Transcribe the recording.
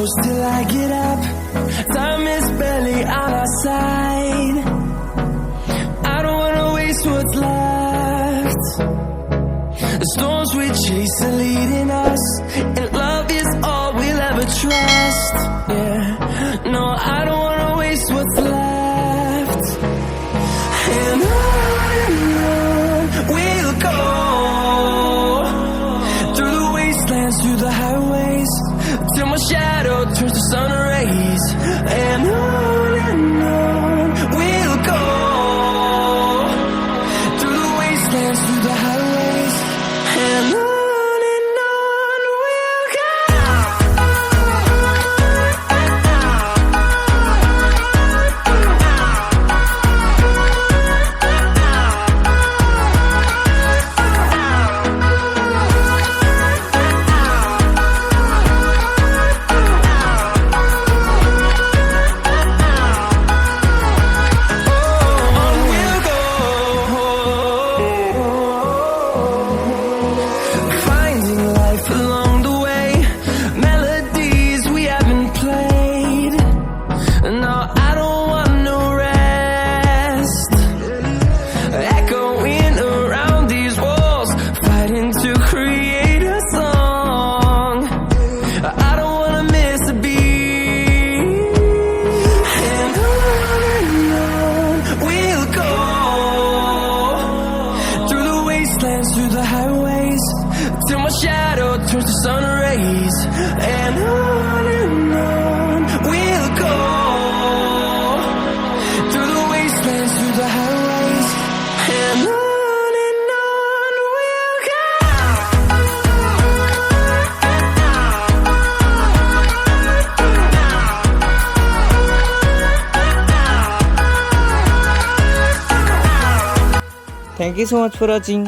close till I get up. Time is barely on our side. I don't wanna waste what's left. The storms we chase are leading us, and love is all we'll ever trust. Yeah, no, I don't wanna waste what's left. And on we'll go, through the wastelands, through the highways, till my shadow turns to sun rays. And on we'll go, through the wastelands, through the highways, and on we'll go. Through the highways, till my shadow turns to sun rays. And on we'll go, through the wastelands, through the highways, and on we'll go. Thank you so much for watching.